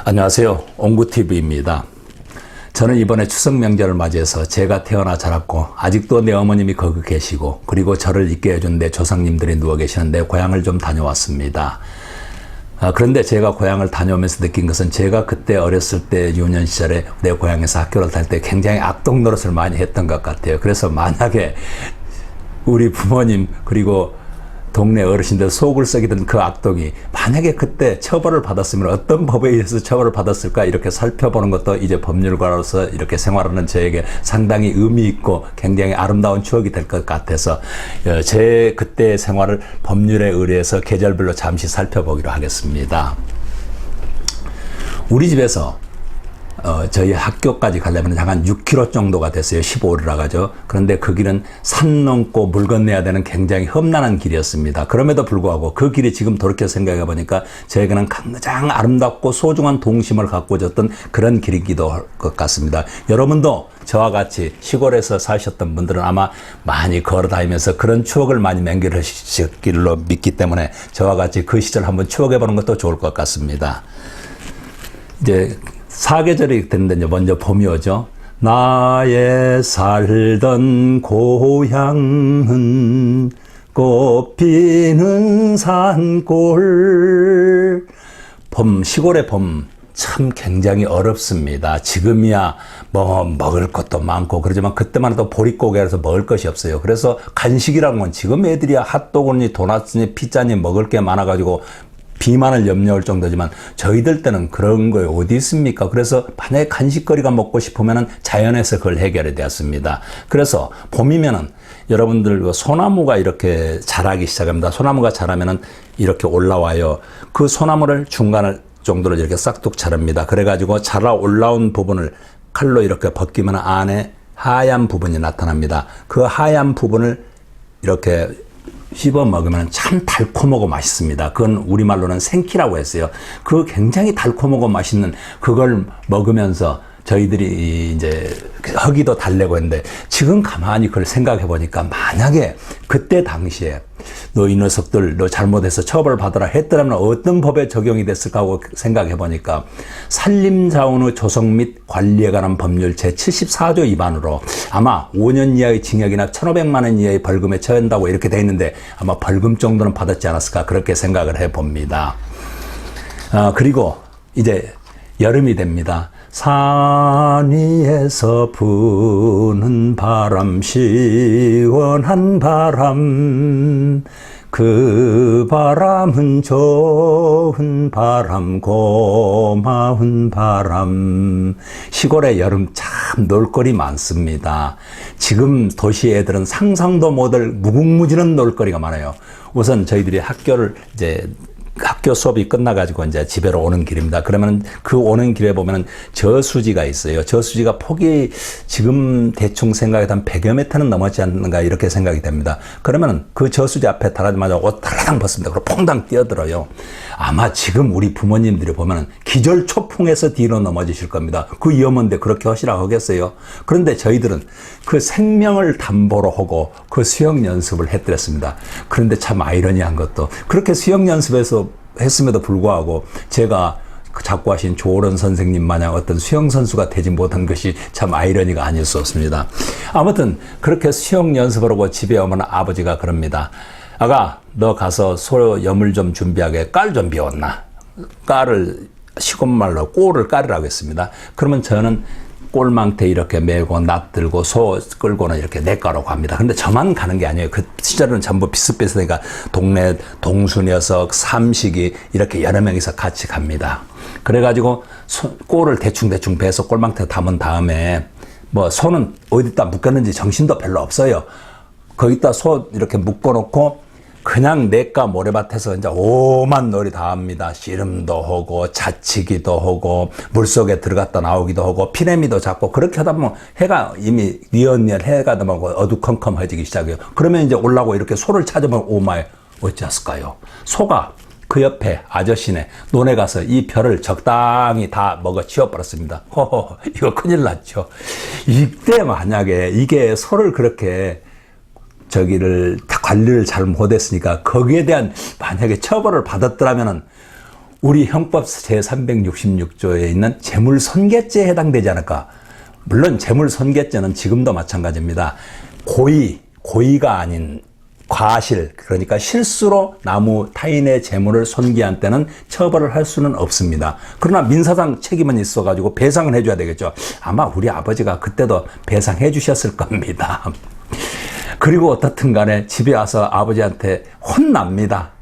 안녕하세요. 옹구TV입니다. 저는 이번에 추석 명절을 맞이해서 제가 태어나 자랐고 아직도 내 어머님이 거기 계시고 그리고 저를 있게 해준 내 조상님들이 누워 계시는 내 고향을 좀 다녀왔습니다. 그런데 제가 고향을 다녀오면서 느낀 것은 제가 그때 어렸을 때 유년 시절에 내 고향에서 학교를 다닐 때 굉장히 악동 노릇을 많이 했던 것 같아요. 그래서 만약에 우리 부모님 그리고 동네 어르신들 속을 썩이던 그 악동이 만약에 그때 처벌을 받았으면 어떤 법에 의해서 처벌을 받았을까 이렇게 살펴보는 것도 이제 법률가로서 이렇게 생활하는 저에게 상당히 의미 있고 굉장히 아름다운 추억이 될 것 같아서 제 그때의 생활을 법률에 의뢰해서 계절별로 잠시 살펴보기로 하겠습니다. 우리 집에서 저희 학교까지 가려면 약 한 6km 정도가 됐어요. 15리라 가죠. 그런데 그 길은 산 넘고 물 건너야 되는 굉장히 험난한 길이었습니다. 그럼에도 불구하고 그 길이 지금 돌이켜 생각해 보니까 저에게는 가장 아름답고 소중한 동심을 갖고 졌던 그런 길이기도 할 것 같습니다. 여러분도 저와 같이 시골에서 사셨던 분들은 아마 많이 걸어 다니면서 그런 추억을 많이 맹글하실 길로 믿기 때문에 저와 같이 그 시절 한번 추억해 보는 것도 좋을 것 같습니다. 이제 사계절이 됐는데 이제 먼저 봄이 오죠. 나의 살던 고향은 꽃피는 산골. 봄, 시골의 봄 참 굉장히 어렵습니다. 지금이야 뭐 먹을 것도 많고 그러지만 그때만 해도 보릿고개라서 먹을 것이 없어요. 그래서 간식이라는 건 지금 애들이야 핫도그니 도넛니 피자니 먹을 게 많아가지고 비만을 염려할 정도지만 저희들 때는 그런 거 어디 있습니까? 그래서 만약에 간식거리가 먹고 싶으면 자연에서 그걸 해결이 되었습니다. 그래서 봄이면은 여러분들 소나무가 이렇게 자라기 시작합니다. 소나무가 자라면은 이렇게 올라와요. 그 소나무를 중간을 정도로 이렇게 싹둑 자릅니다. 그래가지고 자라 올라온 부분을 칼로 이렇게 벗기면 안에 하얀 부분이 나타납니다. 그 하얀 부분을 이렇게 씹어 먹으면 참 달콤하고 맛있습니다. 그건 우리말로는 생키라고 했어요. 그 굉장히 달콤하고 맛있는 그걸 먹으면서 저희들이 이제 허기도 달래고 했는데 지금 가만히 그걸 생각해 보니까 만약에 그때 당시에 너 이 녀석들 너 잘못해서 처벌받아라 했더라면 어떤 법에 적용이 됐을까 하고 생각해 보니까 산림자원의 조성 및 관리에 관한 법률 제74조 위반으로 아마 5년 이하의 징역이나 1,500만 원 이하의 벌금에 처한다고 이렇게 돼 있는데 아마 벌금 정도는 받았지 않았을까 그렇게 생각을 해 봅니다. 그리고 이제 여름이 됩니다. 산 위에서 부는 바람 시원한 바람 그 바람은 좋은 바람 고마운 바람. 시골의 여름 참 놀거리 많습니다. 지금 도시 애들은 상상도 못할 무궁무진한 놀거리가 많아요. 우선 저희들이 학교 수업이 끝나가지고 이제 집에로 오는 길입니다. 그러면 그 오는 길에 보면은 저수지가 있어요. 저수지가 폭이 지금 대충 생각해도 한 100여 미터는 넘었지 않는가 이렇게 생각이 됩니다. 그러면은 그 저수지 앞에 달아나자마자 옷 달랑 벗습니다. 그리고 퐁당 뛰어들어요. 아마 지금 우리 부모님들이 보면은 기절초풍에서 뒤로 넘어지실 겁니다. 그 위험한데 그렇게 하시라고 하겠어요. 그런데 저희들은 그 생명을 담보로 하고 그 수영 연습을 했더랬습니다. 그런데 참 아이러니한 것도 그렇게 수영 연습에서 했음에도 불구하고 제가 자꾸 하신 조오런 선생님 마냥 어떤 수영선수가 되지 못한 것이 참 아이러니가 아닐 수 없습니다. 아무튼 그렇게 수영 연습을 하고 집에 오면 아버지가 그럽니다. 아가 너 가서 소 염을 좀 준비하게 깔 좀 비웠나. 깔을 시골말로 꼴을 깔으라고 했습니다. 그러면 저는 꼴망태 이렇게 메고 납들고 소 끌고는 이렇게 내과로 갑니다. 근데 저만 가는 게 아니에요. 그 시절은 전부 비슷비슷하니까 동네 동수 녀석, 삼식이 이렇게 여러 명이서 같이 갑니다. 그래가지고 꼴을 대충 베서 꼴망태 담은 다음에 뭐 소는 어디다 묶었는지 정신도 별로 없어요. 거기다 소 이렇게 묶어놓고 그냥 내과 모래밭에서 이제 오만 놀이 다 합니다. 씨름도 하고 자치기도 하고 물속에 들어갔다 나오기도 하고 피레미도 잡고 그렇게 하다 보면 해가 이미 니언니언 해가 넘어가고 어두컴컴해지기 시작해요. 그러면 이제 올라오고 이렇게 소를 찾으면 오마이 어찌했을까요? 소가 그 옆에 아저씨네 논에 가서 이 벼를 적당히 다 먹어 치워버렸습니다. 호호 이거 큰일 났죠. 이때 만약에 이게 소를 그렇게 관리를 잘 못했으니까 거기에 대한 만약에 처벌을 받았더라면은 우리 형법 제366조에 있는 재물손괴죄에 해당되지 않을까? 물론 재물손괴죄는 지금도 마찬가지입니다. 고의가 아닌 과실, 그러니까 실수로 타인의 재물을 손괴한 때는 처벌을 할 수는 없습니다. 그러나 민사상 책임은 있어가지고 배상을 해줘야 되겠죠. 아마 우리 아버지가 그때도 배상해 주셨을 겁니다. 그리고 어떻든 간에 집에 와서 아버지한테 혼납니다.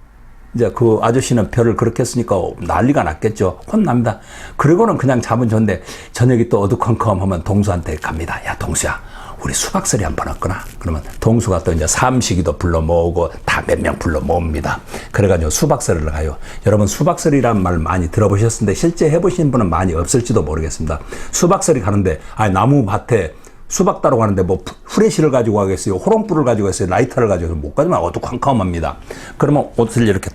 이제 그 아저씨는 별을 그렇게 했으니까 난리가 났겠죠. 혼납니다. 그리고는 그냥 자면 좋은데 저녁이 또 어두컴컴하면 동수한테 갑니다. 야, 동수야, 우리 수박설이 한번 왔거나. 그러면 동수가 또 이제 삼식이도 불러 모으고 다 몇 명 불러 모읍니다. 그래가지고 수박설을 가요. 여러분, 수박설이라는 말 많이 들어보셨는데 실제 해보신 분은 많이 없을지도 모르겠습니다. 수박설이 가는데, 나무 밭에 수박 따러 가는데 뭐 후레쉬를 가지고 가겠어요? 호롱불을 가지고 가겠어요? 라이터를 가지고 못 가지만 어두컴컴합니다. 그러면 옷을 이렇게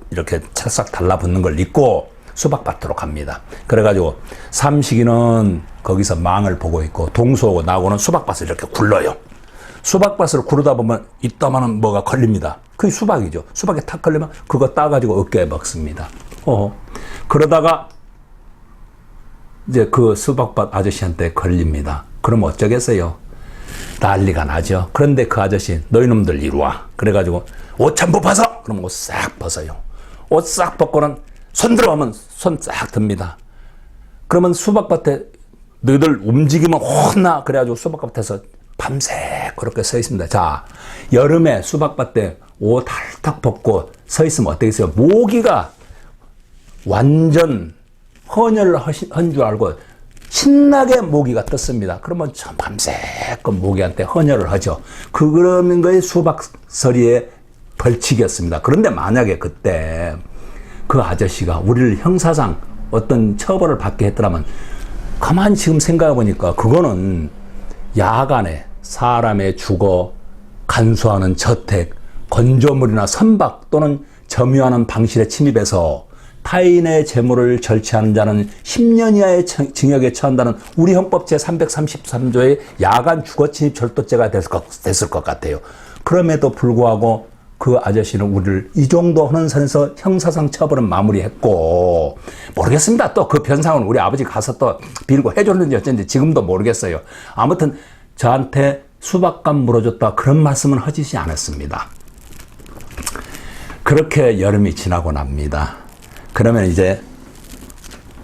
이렇게 찰싹 달라붙는 걸 입고 수박밭으로 갑니다. 그래가지고 삼식이는 거기서 망을 보고 있고 동수하고 나하고는 수박밭을 이렇게 굴러요. 수박밭을 구르다 보면 이따만한 뭐가 걸립니다. 그게 수박이죠. 수박에 탁 걸리면 그거 따가지고 어깨에 먹습니다. 그러다가 이제 그 수박밭 아저씨한테 걸립니다. 그럼 어쩌겠어요? 난리가 나죠. 그런데 그 아저씨, 너희 놈들 이리 와. 그래가지고 옷 전부 벗어! 그럼 옷 싹 벗어요. 옷 싹 벗고는 손 들어가면 손 싹 듭니다. 그러면 수박밭에 너희들 움직이면 혼나. 그래가지고 수박밭에서 밤새 그렇게 서 있습니다. 자, 여름에 수박밭에 옷 hal딱 벗고 서 있으면 어떻겠어요? 모기가 완전 헌혈을 한 줄 알고 신나게 모기가 떴습니다. 그러면 저 밤새껏 모기한테 헌혈을 하죠. 그러는 거에 수박서리의 벌칙이었습니다. 그런데 만약에 그때 그 아저씨가 우리를 형사상 어떤 처벌을 받게 했더라면 가만히 지금 생각해 보니까 그거는 야간에 사람의 주거, 간수하는 저택, 건조물이나 선박 또는 점유하는 방실에 침입해서 타인의 재물을 절취하는 자는 10년 이하의 징역에 처한다는 우리 형법 제333조의 야간 주거침입 절도죄가 됐을 것 같아요. 그럼에도 불구하고 그 아저씨는 우리를 이 정도 하는 선에서 형사상 처벌은 마무리했고, 모르겠습니다. 또 그 변상은 우리 아버지 가서 또 빌고 해줬는지 어쩐지 지금도 모르겠어요. 아무튼 저한테 수박감 물어줬다 그런 말씀은 하시지 않았습니다. 그렇게 여름이 지나고 납니다. 그러면 이제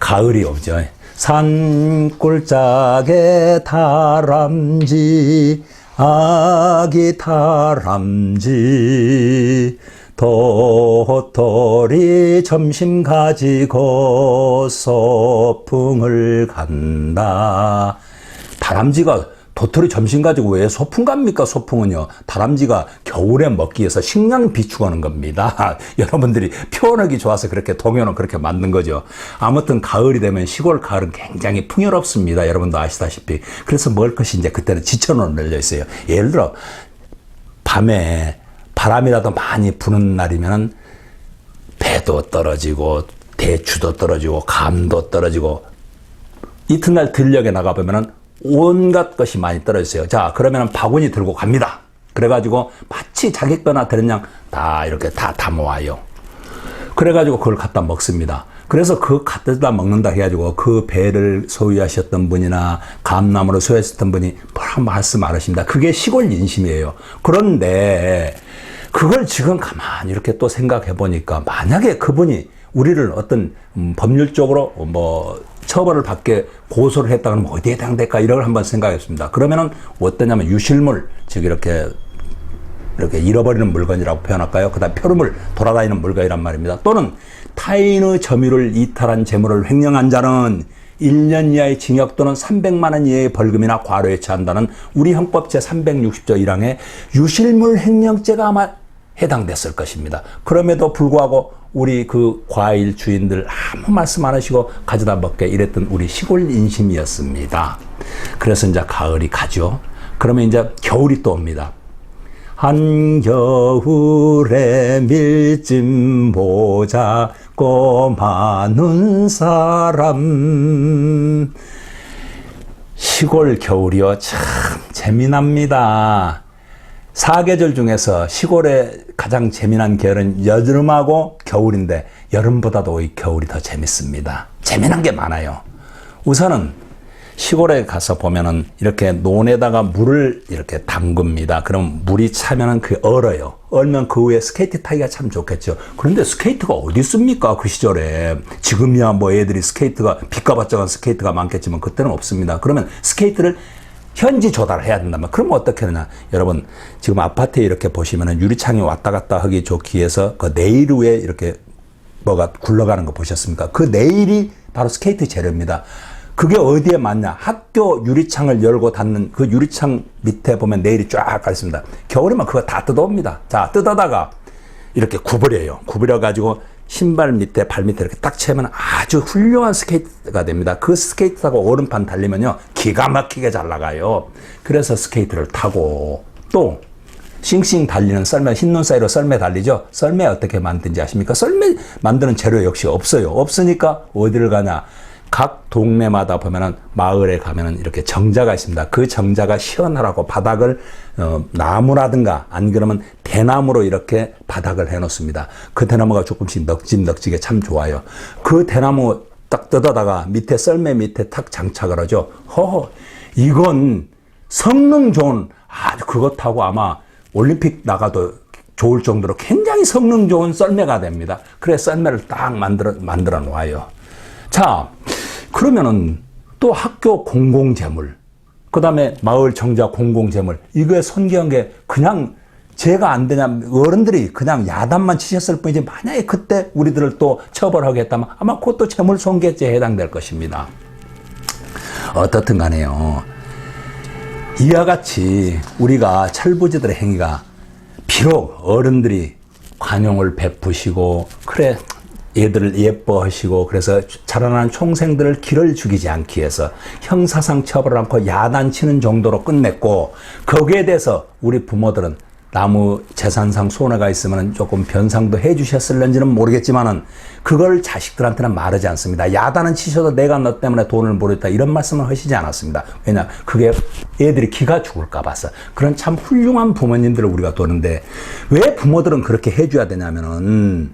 가을이 오죠. 산골짜기에 다람쥐, 아기 다람쥐, 도토리 점심 가지고 소풍을 간다. 다람쥐가 도토리 점심 가지고 왜 소풍 갑니까? 소풍은요, 다람쥐가 겨울에 먹기 위해서 식량 비축하는 겁니다. 여러분들이 표현하기 좋아서 그렇게 동요는 그렇게 만든 거죠. 아무튼 가을이 되면 시골 가을은 굉장히 풍요롭습니다. 여러분도 아시다시피. 그래서 먹을 것이 이제 그때는 지천으로 널려 있어요. 예를 들어 밤에 바람이라도 많이 부는 날이면 배도 떨어지고 대추도 떨어지고 감도 떨어지고, 이튿날 들녘에 나가보면은 온갖 것이 많이 떨어졌어요. 자, 그러면 바구니 들고 갑니다. 그래가지고 마치 자객배나 되는 다 이렇게 다 담아와요. 그래가지고 그걸 갖다 먹습니다. 그래서 그 갖다 먹는다 해가지고 그 배를 소유하셨던 분이나 감나무를 소유하셨던 분이 뭐라 말씀 안 하십니다. 그게 시골 인심이에요. 그런데 그걸 지금 가만히 이렇게 또 생각해 보니까, 만약에 그분이 우리를 어떤 법률적으로 처벌을 받게 고소를 했다 그러면 어디에 해당될까, 이런 걸 한번 생각했습니다. 그러면은 어떠냐면 유실물, 즉 이렇게 잃어버리는 물건이라고 표현할까요? 그다음 표류물, 돌아다니는 물건이란 말입니다. 또는 타인의 점유를 이탈한 재물을 횡령한 자는 1년 이하의 징역 또는 300만 원 이하의 벌금이나 과료에 처한다는 우리 형법 제360조 1항의 유실물 횡령죄가 아마 해당됐을 것입니다. 그럼에도 불구하고 우리 그 과일 주인들 아무 말씀 안 하시고 가져다 먹게 이랬던 우리 시골 인심이었습니다. 그래서 이제 가을이 가죠. 그러면 이제 겨울이 또 옵니다. 한겨울에 밀짚 모자 꼬마눈 사람. 시골 겨울이요, 참 재미납니다. 사계절 중에서 시골에 가장 재미난 계절은 여름하고 겨울인데, 여름보다도 이 겨울이 더 재밌습니다. 재미난 게 많아요. 우선은 시골에 가서 보면은 이렇게 논에다가 물을 이렇게 담급니다. 그럼 물이 차면은 그 얼어요. 얼면 그 위에 스케이트 타기가 참 좋겠죠. 그런데 스케이트가 어디 있습니까? 그 시절에. 지금이야 뭐 애들이 스케이트가 빚가봤자간 스케이트가 많겠지만 그때는 없습니다. 그러면 스케이트를 현지 조달을 해야 된다면 그러면 어떻게 하느냐. 여러분 지금 아파트에 이렇게 보시면은 유리창이 왔다 갔다 하기 좋기 위해서 그 네일 위에 이렇게 뭐가 굴러가는 거 보셨습니까? 그 네일이 바로 스케이트 재료입니다. 그게 어디에 맞냐? 학교 유리창을 열고 닫는 그 유리창 밑에 보면 네일이 쫙 깔렸습니다. 겨울이면 그거 다 뜯어옵니다. 자, 뜯어다가 이렇게 구부려요. 구부려가지고 신발 밑에, 발 밑에 이렇게 딱 채면 아주 훌륭한 스케이트가 됩니다. 그 스케이트 타고 얼음판 달리면요. 기가 막히게 잘 나가요. 그래서 스케이트를 타고 또 싱싱 달리는 썰매, 흰눈 사이로 썰매 달리죠? 썰매 어떻게 만드는지 아십니까? 썰매 만드는 재료 역시 없어요. 없으니까 어디를 가냐? 각 동네마다 보면은 마을에 가면은 이렇게 정자가 있습니다. 그 정자가 시원하라고 바닥을 나무라든가 안 그러면 대나무로 이렇게 바닥을 해놓습니다. 그 대나무가 조금씩 넉직넉직해 참 좋아요. 그 대나무 딱 뜯어다가 밑에 썰매 밑에 탁 장착을 하죠. 허허, 이건 성능 좋은 아주 그것하고 아마 올림픽 나가도 좋을 정도로 굉장히 성능 좋은 썰매가 됩니다. 그래 썰매를 딱 만들어 놓아요. 자, 그러면은 또 학교 공공재물, 그 다음에 마을 정자 공공재물, 이거에 손괴한 게 그냥 죄가 안 되냐, 어른들이 그냥 야단만 치셨을 뿐이지, 만약에 그때 우리들을 또 처벌하겠다면 아마 그것도 재물 손괴죄에 해당될 것입니다. 어떻든 간에요. 이와 같이 우리가 철부지들의 행위가 비록 어른들이 관용을 베푸시고, 그래, 얘들을 예뻐하시고 그래서 자라나는 총생들을 길을 죽이지 않기 위해서 형사상 처벌을 않고 야단치는 정도로 끝냈고, 거기에 대해서 우리 부모들은 나무 재산상 손해가 있으면 조금 변상도 해 주셨을는지는 모르겠지만은 그걸 자식들한테는 말하지 않습니다. 야단은 치셔도 내가 너 때문에 돈을 벌였다 이런 말씀을 하시지 않았습니다. 왜냐, 그게 애들이 기가 죽을까 봐서. 그런 참 훌륭한 부모님들을 우리가 도는데 왜 부모들은 그렇게 해줘야 되냐면은,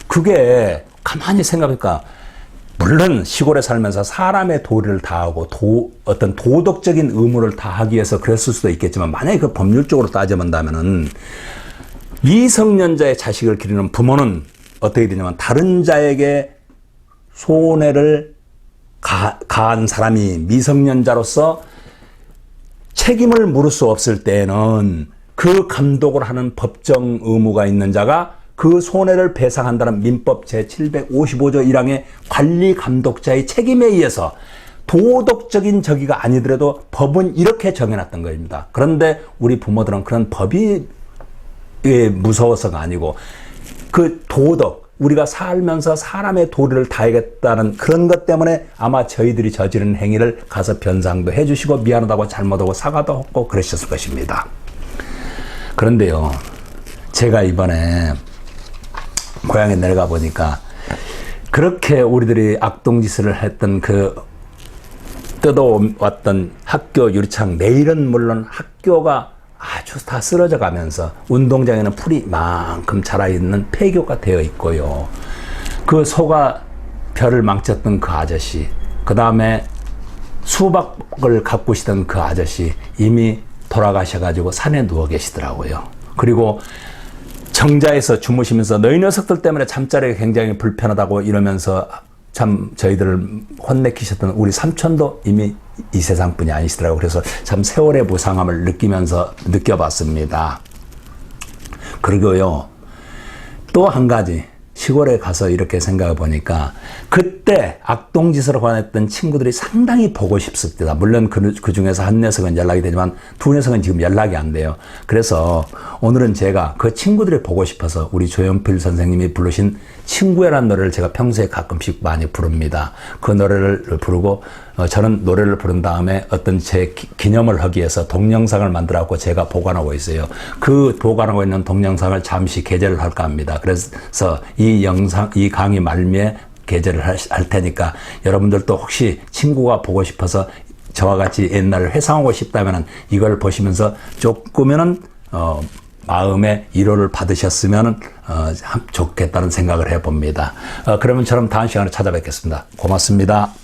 그게 가만히 생각해보니까 물론 시골에 살면서 사람의 도리를 다하고 어떤 도덕적인 의무를 다하기 위해서 그랬을 수도 있겠지만, 만약에 그 법률적으로 따져본다면은 미성년자의 자식을 기르는 부모는 어떻게 되냐면, 다른 자에게 손해를 가한 사람이 미성년자로서 책임을 물을 수 없을 때에는 그 감독을 하는 법정 의무가 있는 자가 그 손해를 배상한다는 민법 제755조 1항의 관리 감독자의 책임에 의해서 도덕적인 저기가 아니더라도 법은 이렇게 정해놨던 겁니다. 그런데 우리 부모들은 그런 법이 무서워서가 아니고 그 도덕, 우리가 살면서 사람의 도리를 다하겠다는 그런 것 때문에 아마 저희들이 저지른 행위를 가서 변상도 해주시고 미안하다고 잘못하고 사과도 하고 그러셨을 것입니다. 그런데요, 제가 이번에 고향에 내려가 보니까 그렇게 우리들이 악동짓을 했던 그 뜯어왔던 학교 유리창, 내일은 물론 학교가 아주 다 쓰러져 가면서 운동장에는 풀이 만큼 자라있는 폐교가 되어 있고요. 그 소가 별을 망쳤던 그 아저씨, 그 다음에 수박을 가꾸시던 그 아저씨 이미 돌아가셔가지고 산에 누워 계시더라고요. 그리고 정자에서 주무시면서 너희 녀석들 때문에 잠자리가 굉장히 불편하다고 이러면서 참 저희들을 혼내키셨던 우리 삼촌도 이미 이 세상뿐이 아니시더라고요. 그래서 참 세월의 무상함을 느껴봤습니다. 그리고요, 또 한 가지 시골에 가서 이렇게 생각해 보니까 그때 악동짓으로 관했던 친구들이 상당히 보고 싶습니다. 물론 그 중에서 한 녀석은 연락이 되지만 두 녀석은 지금 연락이 안 돼요. 그래서 오늘은 제가 그 친구들이 보고 싶어서 우리 조연필 선생님이 부르신 친구야라는 노래를 제가 평소에 가끔씩 많이 부릅니다. 그 노래를 부르고 저는 노래를 부른 다음에 어떤 제 기념을 하기 위해서 동영상을 만들어갖고 제가 보관하고 있어요. 그 보관하고 있는 동영상을 잠시 게재를 할까 합니다. 그래서 이 강의 말미에 게재를 할 테니까 여러분들도 혹시 친구가 보고 싶어서 저와 같이 옛날을 회상하고 싶다면 이걸 보시면서 조금은 마음의 위로를 받으셨으면 좋겠다는 생각을 해봅니다. 그러면 저는 다음 시간에 찾아뵙겠습니다. 고맙습니다.